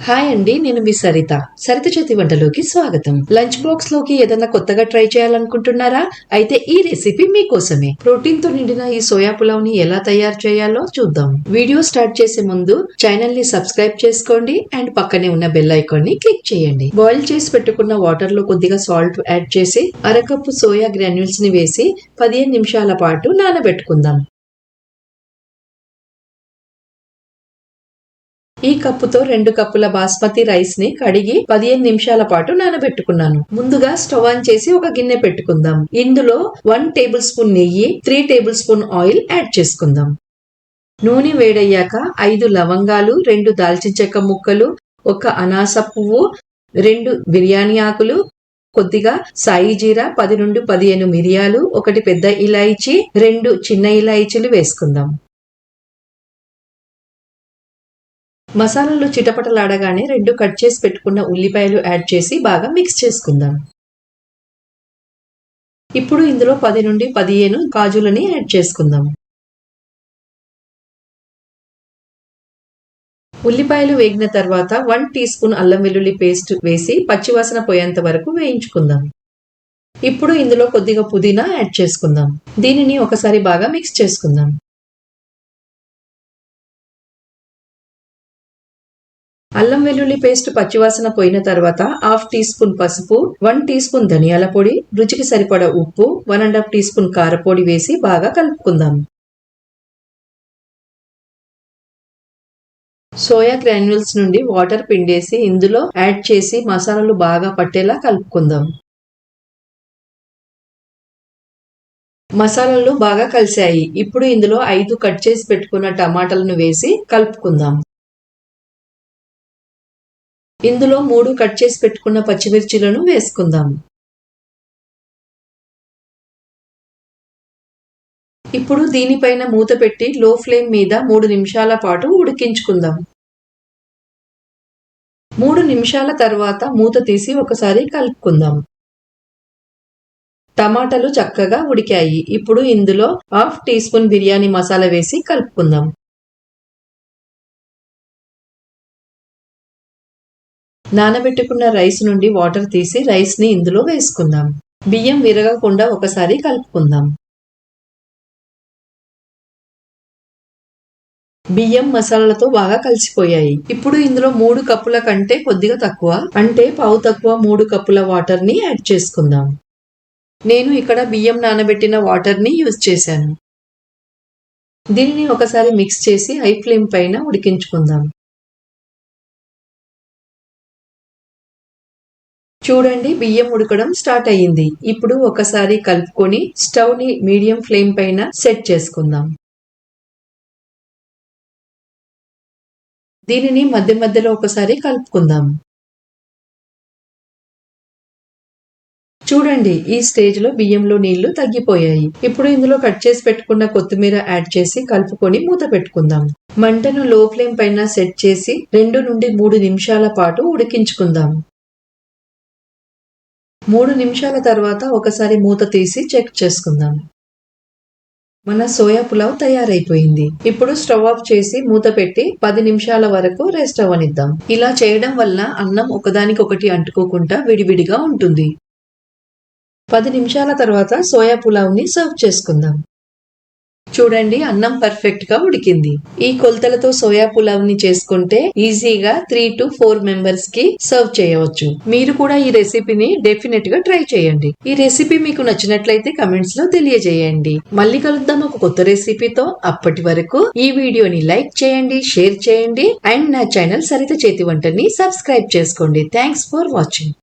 Hi అండి, నేను మీ సరిత చేతి వంటలోకి స్వాగతం. లంచ్ బాక్స్ లోకి ఏదైనా కొత్తగా ట్రై చేయాలనుకుంటున్నారా? అయితే ఈ రెసిపీ మీకోసమే. ప్రోటీన్ తో నిండిన ఈ సోయా పులావ్ ని ఎలా తయారు చేయాలో చూద్దాం. వీడియో స్టార్ట్ చేసే ముందు ఛానల్ ని సబ్స్క్రైబ్ చేసుకోండి అండ్ పక్కనే ఉన్న బెల్ ఐకాన్ ని క్లిక్ చేయండి. బాయిల్ చేసి పెట్టుకున్న వాటర్ లో కొద్దిగా సాల్ట్ యాడ్ చేసి అరకప్పు సోయా గ్రాన్యూల్స్ ని వేసి 15 నిమిషాల పాటు నానబెట్టుకుందాం. ఈ కప్పుతో 2 కప్పుల బాస్మతి రైస్ ని కడిగి 15 నిమిషాల పాటు నానబెట్టుకున్నాను. ముందుగా స్టవ్ ఆన్ చేసి ఒక గిన్నె పెట్టుకుందాం. ఇందులో 1 టేబుల్ స్పూన్ నెయ్యి, 3 టేబుల్ స్పూన్ ఆయిల్ యాడ్ చేసుకుందాం. నూనె వేడయ్యాక 5 లవంగాలు, 2 దాల్చిన చెక్క ముక్కలు, 1 అనాస పువ్వు, 2 బిర్యానీ ఆకులు, కొద్దిగా సాయి జీరా, 10 నుండి 15 మిరియాలు, 1 పెద్ద ఇలాయచీ, 2 చిన్న ఇలాయచీలు వేసుకుందాం. మసాలాలు చిటపటలాడగానే 2 కట్ చేసి పెట్టుకున్న ఉల్లిపాయలు యాడ్ చేసి బాగా మిక్స్ చేసుకుందాం. ఇప్పుడు ఇందులో 10 నుండి 15 కాజులని యాడ్ చేసుకుందాం. ఉల్లిపాయలు వేగిన తర్వాత 1 టీ స్పూన్ అల్లం వెల్లుల్లి పేస్ట్ వేసి పచ్చివాసన పోయేంత వరకు వేయించుకుందాం. ఇప్పుడు ఇందులో కొద్దిగా పుదీనా యాడ్ చేసుకుందాం. దీనిని ఒకసారి బాగా మిక్స్ చేసుకుందాం. అల్లం వెల్లుల్లి పేస్ట్ పచ్చివాసన పోయిన తర్వాత 1/2 టీ స్పూన్ పసుపు, 1 టీ స్పూన్ ధనియాల పొడి, రుచికి సరిపడా ఉప్పు, 1.5 టీ స్పూన్ కారపొడి వేసి బాగా కలుపుకుందాం. సోయా గ్రాన్యూల్స్ నుండి వాటర్ పిండేసి ఇందులో యాడ్ చేసి మసాలాలు బాగా పట్టేలా కలుపుకుందాం. మసాలాలు బాగా కలిసాయి. ఇప్పుడు ఇందులో 5 కట్ చేసి పెట్టుకున్న టమాటాలను వేసి కలుపుకుందాం. ఇందులో 3 కట్ చేసి పెట్టుకున్న పచ్చిమిర్చిలను వేసుకుందాం. ఇప్పుడు దీనిపైన మూత పెట్టి లో ఫ్లేమ్ మీద 3 నిమిషాల పాటు ఉడికించుకుందాం. 3 నిమిషాల తర్వాత మూత తీసి ఒకసారి కలుపుకుందాం. టమాటాలు చక్కగా ఉడికాయి. ఇప్పుడు ఇందులో 1/2 టీ స్పూన్ బిర్యానీ మసాలా వేసి కలుపుకుందాం. నానబెట్టుకున్న రైస్ నుండి వాటర్ తీసి రైస్ ని ఇందులో వేసుకుందాం. బియ్యం విరగకుండా ఒకసారి కలుపుకుందాం. బియ్యం మసాలాలతో బాగా కలిసిపోయాయి. ఇప్పుడు ఇందులో 3 కప్పుల కంటే కొద్దిగా తక్కువ, అంటే పావు తక్కువ 3 కప్పుల వాటర్ ని యాడ్ చేసుకుందాం. నేను ఇక్కడ బియ్యం నానబెట్టిన వాటర్ ని యూజ్ చేశాను. దీనిని ఒకసారి మిక్స్ చేసి హై ఫ్లేమ్ పైన ఉడికించుకుందాం. చూడండి, బియ్యం ఉడకడం స్టార్ట్ అయ్యింది. ఇప్పుడు ఒకసారి కలుపుకొని స్టవ్ ని మీడియం ఫ్లేమ్ పైన సెట్ చేసుకుందాం. దీనిని మధ్య మధ్యలో ఒకసారి కలుపుకుందాం. చూడండి, ఈ స్టేజ్ లో బియ్యంలో నీళ్లు తగ్గిపోయాయి. ఇప్పుడు ఇందులో కట్ చేసి పెట్టుకున్న కొత్తిమీర యాడ్ చేసి కలుపుకొని మూత పెట్టుకుందాం. మంటను లో ఫ్లేమ్ పైన సెట్ చేసి 2 నుండి 3 నిమిషాల పాటు ఉడికించుకుందాం. 3 నిమిషాల తర్వాత ఒకసారి మూత తీసి చెక్ చేసుకుందాం. మన సోయా పులావ్ తయారైపోయింది. ఇప్పుడు స్టవ్ ఆఫ్ చేసి మూత పెట్టి 10 నిమిషాల వరకు రెస్ట్ అవ్వనిద్దాం. ఇలా చేయడం వల్ల అన్నం ఒకదానికొకటి అంటుకోకుండా విడివిడిగా ఉంటుంది. 10 నిమిషాల తర్వాత సోయా పులావ్ ని సర్వ్ చేసుకుందాం. చూడండి, అన్నం పర్ఫెక్ట్ గా ఉడికింది. ఈ కొలతలతో సోయా పులావ్ ని చేసుకుంటే ఈజీగా 3 to 4 మెంబర్స్ కి సర్వ్ చేయవచ్చు. మీరు కూడా ఈ రెసిపీని డెఫినెట్ గా ట్రై చేయండి. ఈ రెసిపీ మీకు నచ్చినట్లయితే కమెంట్స్ లో తెలియజేయండి. మళ్ళీ కలుద్దాం ఒక కొత్త రెసిపీతో. అప్పటి వరకు ఈ వీడియోని లైక్ చేయండి, షేర్ చేయండి అండ్ నా ఛానల్ సరిత చేతి వంటని సబ్స్క్రైబ్ చేసుకోండి. Thanks for watching.